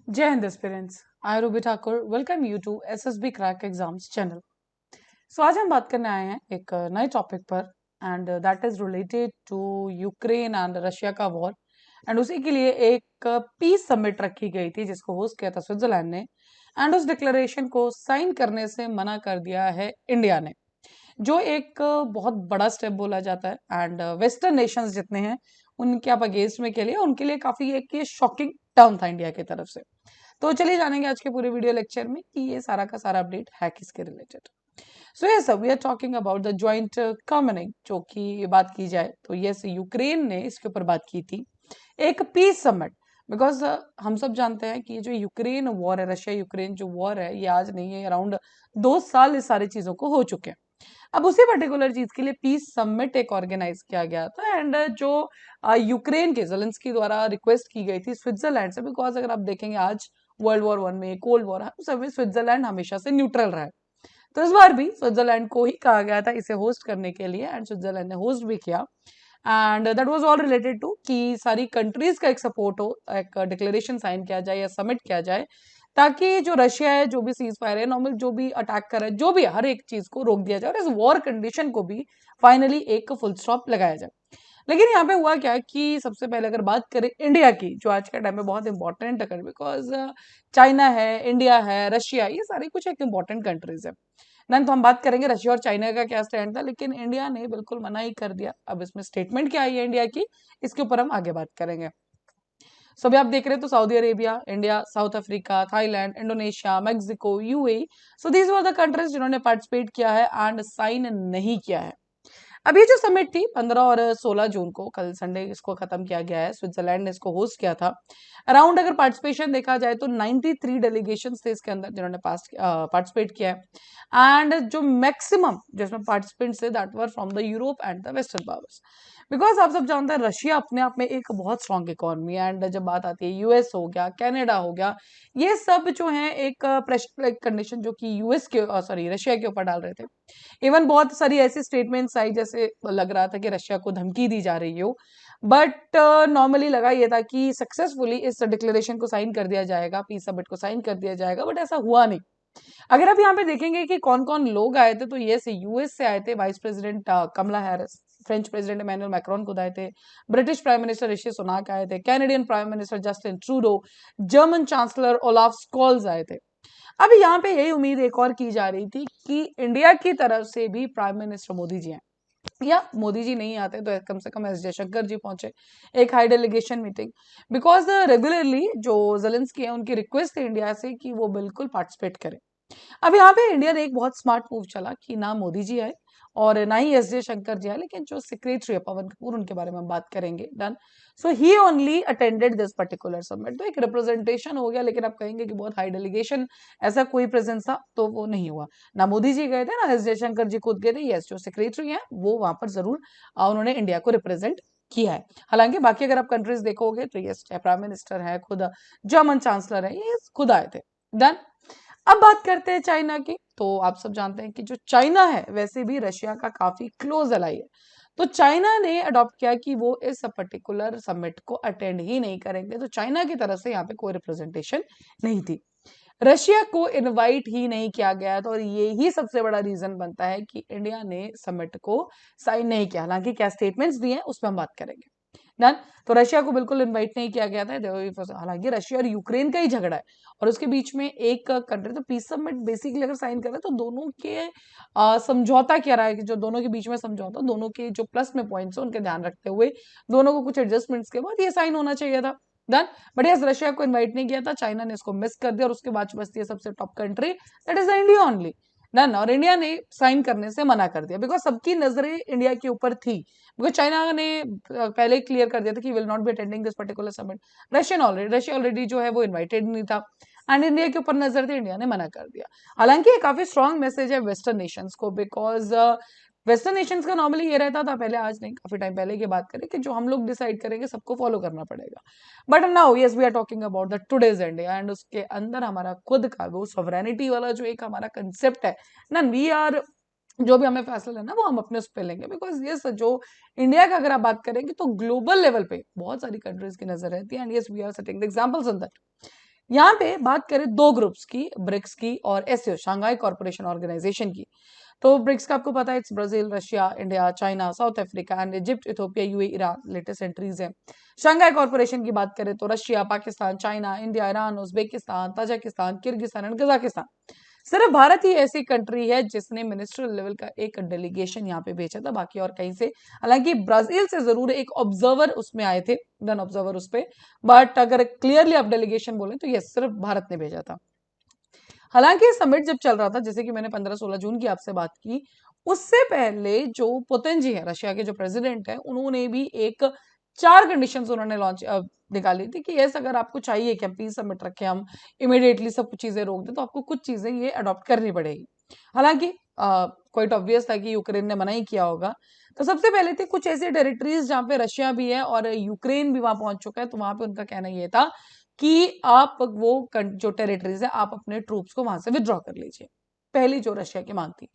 जय हिंद aspirants. I Ruby Thakur welcome you to SSB crack exams channel. So आज हम बात करने आए हैं एक नए टॉपिक पर and that is related to Ukraine and Russia का वॉर। एंड उसी के लिए एक पीस समिट रखी गई थी जिसको होस्ट किया था स्विट्जरलैंड ने। एंड उस डिक्लेरेशन को साइन करने से मना कर दिया है इंडिया ने, जो एक बहुत बड़ा स्टेप बोला जाता है। एंड वेस्टर्न नेशंस जितने हैं उनके आप अगेंस्ट में के लिए उनके लिए काफी एक ये शॉकिंग टर्म था इंडिया की तरफ से। तो चलिए जानेंगे आज के पूरे वीडियो लेक्चर में कि ये सारा का सारा अपडेट है किसके related. So yes we are talking about the joint coming, जो कि बात की जाए तो यस यूक्रेन ने इसके ऊपर बात की थी एक पीस समिट। बिकॉज हम सब जानते हैं कि ये जो यूक्रेन वॉर है, रशिया यूक्रेन जो वॉर है, ये आज नहीं है, अराउंड 2 साल इस सारी चीजों को हो चुके हैं। अब उसी पर्टिकुलर चीज के लिए पीस समिट एक ऑर्गेनाइज किया गया था। एंड जो यूक्रेन के जेलेंस्की द्वारा रिक्वेस्ट की गई थी स्विट्जरलैंड से, बिकॉज अगर आप देखेंगे आज वर्ल्ड वॉर 1 में, कोल्ड वॉर, सब में स्विट्जरलैंड हमेशा से न्यूट्रल रहा है। तो इस बार भी स्विट्जरलैंड को ही कहा गया था इसे होस्ट करने के लिए, एंड स्विट्जरलैंड ने होस्ट भी किया। And that was all related to कि सारी कंट्रीज का एक सपोर्ट हो, एक डिक्लेरेशन साइन किया जाए या सबमिट किया जाए, ताकि जो रशिया है, जो भी सीज फायर है, नॉर्मल जो भी अटैक कर रहा है, जो भी हर एक चीज को रोक दिया जाए और इस वॉर कंडीशन को भी फाइनली एक फुल स्टॉप लगाया जाए। लेकिन यहाँ पे हुआ क्या कि सबसे पहले अगर बात करें इंडिया की, जो आज के टाइम में बहुत इंपॉर्टेंट है, बिकॉज चाइना है, इंडिया है, रशिया, ये सारी कुछ एक इंपॉर्टेंट कंट्रीज है। नन तो हम बात करेंगे रशिया और चाइना का क्या स्टैंड था, लेकिन इंडिया ने बिल्कुल मना ही कर दिया। अब इसमें स्टेटमेंट क्या आई है इंडिया की, इसके ऊपर हम आगे बात करेंगे। सो अभी आप देख रहे हैं तो Saudi Arabia, India, south Africa, Thailand, Indonesia, Mexico, UAE, so these were the countries जिन्होंने पार्टिसिपेट किया है एंड साइन नहीं किया है। अब ये जो समिट थी 15 और 16 जून को, कल संडे इसको खत्म किया गया है, स्विट्जरलैंड ने इसको होस्ट किया था। अराउंड अगर पार्टिसिपेशन देखा जाए तो 93 डेलीगेशन थे इसके अंदर जिन्होंने पार्टिसिपेट किया है। एंड जो मैक्सिमम जिसमें पार्टिसिपेंट्स थे that were from the Europe and the western powers. Because आप सब जानते हैं रशिया अपने आप में एक बहुत स्ट्रॉन्ग इकोनॉमी है। एंड जब बात आती है यूएस हो गया, कनाडा हो गया, ये सब जो है एक प्रेशर कंडीशन जो कि यूएस के सॉरी रशिया के ऊपर डाल रहे थे। इवन बहुत सारी ऐसी स्टेटमेंट्स आई जैसे लग रहा था कि रशिया को धमकी दी जा रही हो, बट नॉर्मली लगा ये था कि सक्सेसफुली इस डिक्लेरेशन को साइन कर दिया जाएगा, पीस समिट को साइन कर दिया जाएगा, बट ऐसा हुआ नहीं। अगर आप यहाँ पे देखेंगे कि कौन कौन लोग आए थे, तो ये से यूएस से आए थे vice president Kamala Harris, French president Emmanuel Macron खुद आए थे, British prime minister Rishi Sunak आए थे, Canadian prime minister Justin Trudeau, German chancellor Olaf Scholz आए थे। अब यहाँ पे यही उम्मीद एक और की जा रही थी कि इंडिया की तरफ से भी प्राइम मिनिस्टर मोदी जी हैं, या मोदी जी नहीं आते तो कम से कम एस जयशंकर जी पहुंचे, एक high delegation meeting. Because regularly जो जेलेंस्की है उनकी रिक्वेस्ट थी इंडिया से कि वो बिल्कुल पार्टिसिपेट करें। अब यहाँ पे इंडिया ने एक बहुत स्मार्ट मूव चला कि ना मोदी जी आए और ना ही एस जयशंकर जी आए, लेकिन जो सेक्रेटरी है पवन कपूर, उनके बारे में हम बात करेंगे। Done. So he only attended this particular summit, तो एक रिप्रेजेंटेशन हो गया। लेकिन आप कहेंगे कि बहुत हाई डेलीगेशन, ऐसा कोई प्रेजेंस था तो वो नहीं हुआ। ना मोदी जी गए थे, ना एस जयशंकर जी खुद गए थे। यस, जो सेक्रेटरी है वो वहां पर जरूर उन्होंने इंडिया को रिप्रेजेंट किया है। हालांकि बाकी अगर आप कंट्रीज देखोगे तो यस, प्राइम मिनिस्टर है, खुद जर्मन चांसलर है, ये खुद आए थे। डन। अब बात करते हैं चाइना की। तो आप सब जानते हैं कि जो चाइना है वैसे भी रशिया का काफी क्लोज अलाई है। तो चाइना ने अडॉप्ट किया कि वो इस पर्टिकुलर समिट को अटेंड ही नहीं करेंगे। तो चाइना की तरफ से यहाँ पे कोई रिप्रेजेंटेशन नहीं थी, रशिया को इनवाइट ही नहीं किया गया था। और ये ही सबसे बड़ा रीजन बनता है कि इंडिया ने समिट को साइन नहीं किया। हालांकि क्या स्टेटमेंट्स दिए हैं उस पर हम बात करेंगे। डन। तो रशिया को बिल्कुल इनवाइट नहीं किया गया था। हालांकि रशिया और यूक्रेन का ही झगड़ा है और उसके बीच में एक कंट्री, तो पीस समिट बेसिकली अगर साइन करे तो दोनों के समझौता क्या रहा है कि जो दोनों के बीच में समझौता, दोनों के जो प्लस में पॉइंट्स है उनके ध्यान रखते हुए दोनों को कुछ एडजस्टमेंट्स के बाद ये साइन होना चाहिए था। डन। बट यस, रशिया को इनवाइट नहीं किया था, चाइना ने इसको मिस कर दिया और उसके बाद बचती है सबसे top country, that is India only. Done. और इंडिया ने साइन करने से मना कर दिया बिकॉज सबकी नजरें इंडिया के ऊपर थी। बिकॉज चाइना ने पहले क्लियर कर दिया था कि will not be attending this particular summit. Russia already जो है वो इन्वाइटेड नहीं था एंड इंडिया के ऊपर नजर थी, इंडिया ने मना कर दिया। हालांकि ये काफी स्ट्रॉन्ग मैसेज है वेस्टर्न नेशंस को, बिकॉज वेस्टर्न नेशंस का नॉर्मली ये रहता था पहले, आज नहीं, काफी टाइम पहले की बात करें, कि जो हम लोग डिसाइड करेंगे सबको फॉलो करना पड़ेगा। But now yes, we are talking about the today's India and उसके अंदर हमारा खुद का वो सॉवरेनिटी वाला जो एक हमारा कंसेप्ट है ना, वी आर, जो भी हमें फैसला लेना वो हम अपने उस पे लेंगे। बिकॉज ये जो इंडिया का अगर आप बात करेंगे तो ग्लोबल लेवल पे बहुत सारी कंट्रीज की नजर रहती है and yes we are setting the examples on that. यहाँ पे बात करें दो ग्रुप्स की, ब्रिक्स की और एससीओ, शांघाई कॉर्पोरेशन ऑर्गेनाइजेशन की। तो ब्रिक्स का आपको पता है, it's Brazil, Russia, India, China, south Africa and Egypt, Ethiopia, UAE, Iran latest entries है। शंघाई कॉर्पोरेशन की बात करें तो Russia, Pakistan, China, India, Iran, Uzbekistan, Tajikistan, Kyrgyzstan and Kazakhstan. सिर्फ भारत ही ऐसी कंट्री है जिसने मिनिस्ट्रियल लेवल का एक डेलीगेशन यहाँ पे भेजा था, बाकी और कहीं से, हालांकि ब्राजील से जरूर एक ऑब्जर्वर उसमें आए थे, डन ऑब्जर्वर उस पे, बट अगर क्लियरली आप डेलीगेशन बोले तो ये सिर्फ भारत ने भेजा था। हालांकि समिट जब चल रहा था, जैसे कि मैंने 15-16 जून की आपसे बात की, उससे पहले जो पुतिन जी है, रशिया के जो प्रेसिडेंट है, उन्होंने भी एक 4 कंडीशंस उन्होंने लॉन्च निकाली थी कि यस, अगर आपको चाहिए कि हम पीस समिट रखें, हम इमिडिएटली सब कुछ चीजें रोक दें, तो आपको कुछ चीजें ये अडॉप्ट करनी पड़ेगी। हालांकि क्वाइट ऑब्वियस था कि यूक्रेन ने मना ही किया होगा। तो सबसे पहले थे कुछ ऐसे टेरिटरीज जहां पे रशिया भी है और यूक्रेन भी वहां पहुंच चुका है, तो वहां पे उनका कहना ये था कि आप वो जो टेरिटरीज है, आप अपने ट्रूप्स को वहां से विद्रॉ कर लीजिए। पहली जो रशिया की मांग थी।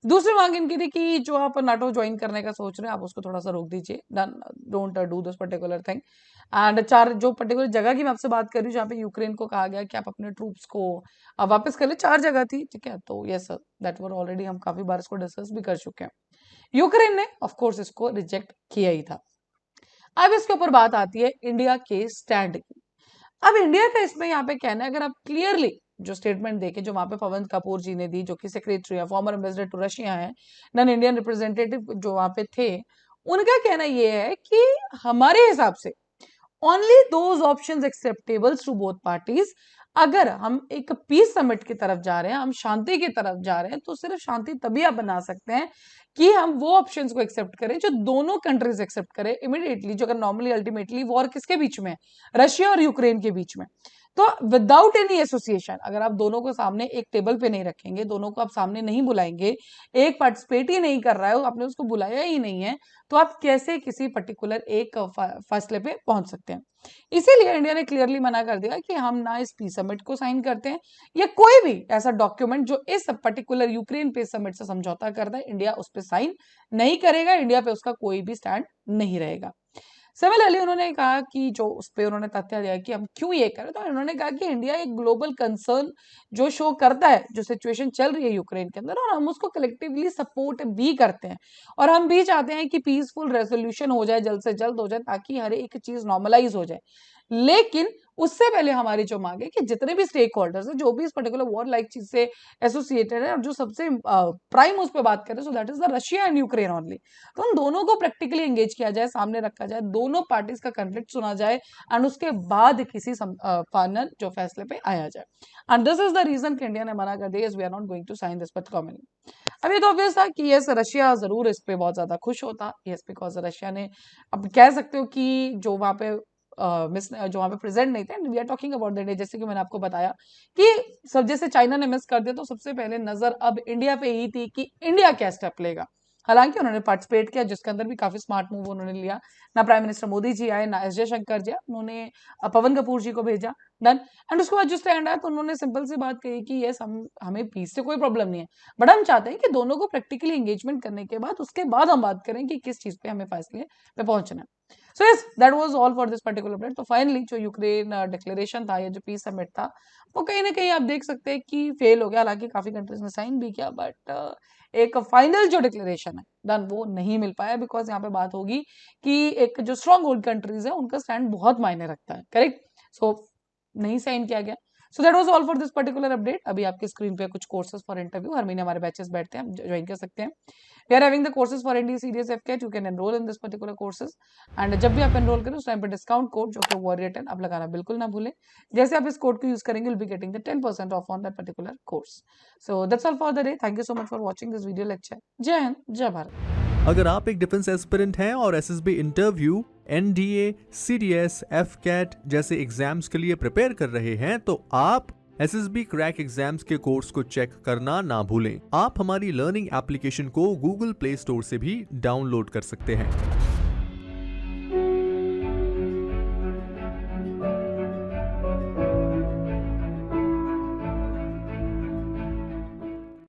दूसरी मांग इनकी थी कि जो आप नाटो ज्वाइन करने का सोच रहे हैं, आप उसको थोड़ा सा रोक दीजिए, don't do this particular thing. And 4 जो पर्टिकुलर जगह की मैं आपसे बात कर रही हूँ जहाँ पे यूक्रेन को कहा गया कि आप अपने ट्रूप्स को वापस कर ले, 4 जगह थी, ठीक है। तो yes sir, that were already, हम काफी बार इसको डिस्कस भी कर चुके हैं। यूक्रेन ने ऑफ कोर्स इसको रिजेक्ट किया ही था। अब इसके ऊपर बात आती है इंडिया के स्टैंड की। अब इंडिया का इसमें यहाँ पे कहना है, अगर आप क्लियरली जो स्टेटमेंट देखें जो वहां पे पवन कपूर जी ने दी, जो कि सेक्रेटरी है, फॉर्मर एम्बेसडर टू रशिया है, नॉन इंडियन रिप्रेजेंटेटिव जो वहां पे थे, उनका कहना ये है कि हमारे हिसाब से only those options acceptables to both parties. अगर हम एक पीस समिट की तरफ जा रहे हैं, हम शांति की तरफ जा रहे हैं, तो सिर्फ शांति तभी आप बना सकते हैं कि हम वो ऑप्शंस को एक्सेप्ट करें जो दोनों कंट्रीज एक्सेप्ट करें इमीडिएटली। जो अगर नॉर्मली अल्टीमेटली वॉर किसके बीच में है, रशिया और यूक्रेन के बीच में। तो विदाउट एनी एसोसिएशन, अगर आप दोनों को सामने एक टेबल पे नहीं रखेंगे, दोनों को आप सामने नहीं बुलाएंगे, एक पार्टिसिपेट ही नहीं कर रहा है, आपने उसको बुलाया ही नहीं है, तो आप कैसे किसी पर्टिकुलर एक फैसले पे पहुंच सकते हैं। इसीलिए इंडिया ने क्लियरली मना कर दिया कि हम ना इस पीस समिट को साइन करते हैं, या कोई भी ऐसा डॉक्यूमेंट जो इस पर्टिकुलर यूक्रेन पीस समिट से समझौता करता है, इंडिया उस पर साइन नहीं करेगा, इंडिया पे उसका कोई भी स्टैंड नहीं रहेगा। सिमिलरली उन्होंने कहा कि जो उस पे उन्होंने तथ्य दिया कि हम क्यों ये करें, तो उन्होंने कहा कि इंडिया एक ग्लोबल कंसर्न जो शो करता है, जो सिचुएशन चल रही है यूक्रेन के अंदर, और हम उसको कलेक्टिवली सपोर्ट भी करते हैं, और हम भी चाहते हैं कि पीसफुल रेजोल्यूशन हो जाए, जल्द से जल्द हो जाए, ताकि हर एक चीज नॉर्मलाइज हो जाए। लेकिन उससे पहले हमारी जो मांग है कि जितने भी स्टेक होल्डर्स है, जो भी इस पर्टिकुलर वॉर लाइक चीज से एसोसिएटेड है, और जो सबसे प्राइम उस पर बात करें, so that is the Russia and Ukraine only. तो उन दोनों को प्रैक्टिकली एंगेज किया जाए, सामने रखा जाए, दोनों पार्टीज का कॉन्फ्लिक्ट सुना जाए, एंड उसके बाद किसी फाइनल जो फैसले पे आया जाए। And this is the reason कि इंडिया ने मना कर दिया, we are not going to sign this with community. अब ये तो ऑब्वियस था कि यस, रशिया जरूर इस पे बहुत ज्यादा खुश होता, यस, बिकॉज रशिया ने, अब कह सकते हो कि जो वहां पे मिस जो वहां पे प्रेजेंट नहीं थे, we are talking about the day, जैसे कि मैंने आपको बताया कि सब जैसे चाइना ने मिस कर दिया, तो सबसे पहले नजर अब इंडिया पे ही थी कि इंडिया क्या स्टेप लेगा। हालांकि उन्होंने पार्टिसिपेट किया, जिसके अंदर भी काफी स्मार्ट मूव उन्होंने लिया। ना प्राइम मिनिस्टर मोदी जी आए, ना एस जयशंकर जी, उन्होंने पवन कपूर जी को भेजा, डन। एंड उसके बाद जो स्टैंड आया, तो उन्होंने सिंपल सी बात कही कि यस, हमें पीस से कोई प्रॉब्लम नहीं है, बट हम चाहते हैं कि दोनों को प्रैक्टिकली एंगेजमेंट करने के बाद, उसके बाद हम बात करें कि किस चीज पे हमें फैसले पे पहुंचना है। So yes, that was all for this particular update. तो फाइनली जो यूक्रेन डिक्लेरेशन था, या जो पीस समिट था, वो कहीं ना कहीं आप देख सकते हैं कि फेल हो गया। हालांकि काफी कंट्रीज ने साइन भी किया, बट एक फाइनल जो डिक्लेरेशन है डन, वो नहीं मिल पाया, बिकॉज यहाँ पे बात होगी कि एक जो स्ट्रॉन्ग होल्ड कंट्रीज है, उनका स्टैंड बहुत मायने रखता है, करेक्ट। सो नहीं साइन किया गया। So that was all for this particular update. अभी आपके स्क्रीन पे कुछ कोर्सेज फॉर इंटरव्यू, हर महीने हमारे बैचेस बैठते हैं, ज्वाइन कर सकते हैं। We are having the courses for NDA CDS FCAT. You can enroll in this particular courses. And जब भी आप enroll करें, उस टाइम पे डिस्काउंट कोड जो कि Warrior 10 आप लगाना बिल्कुल ना भूलें। जैसे आप इस कोड को यूज करेंगे, you'll be getting the 10% off on that particular course. So that's all for the day. Thank you so much for watching this video lecture. जय हिंद, जय भारत। अगर आप एक डिफेंस एस्पिरेंट हैं और SSB interview, NDA, CDS, AFCAT जैसे exams के लिए प्रिपेयर कर रहे हैं, तो आप एसएसबी क्रैक एग्जाम्स के कोर्स को चेक करना ना भूलें। आप हमारी लर्निंग एप्लीकेशन को गूगल प्ले स्टोर से भी डाउनलोड कर सकते हैं।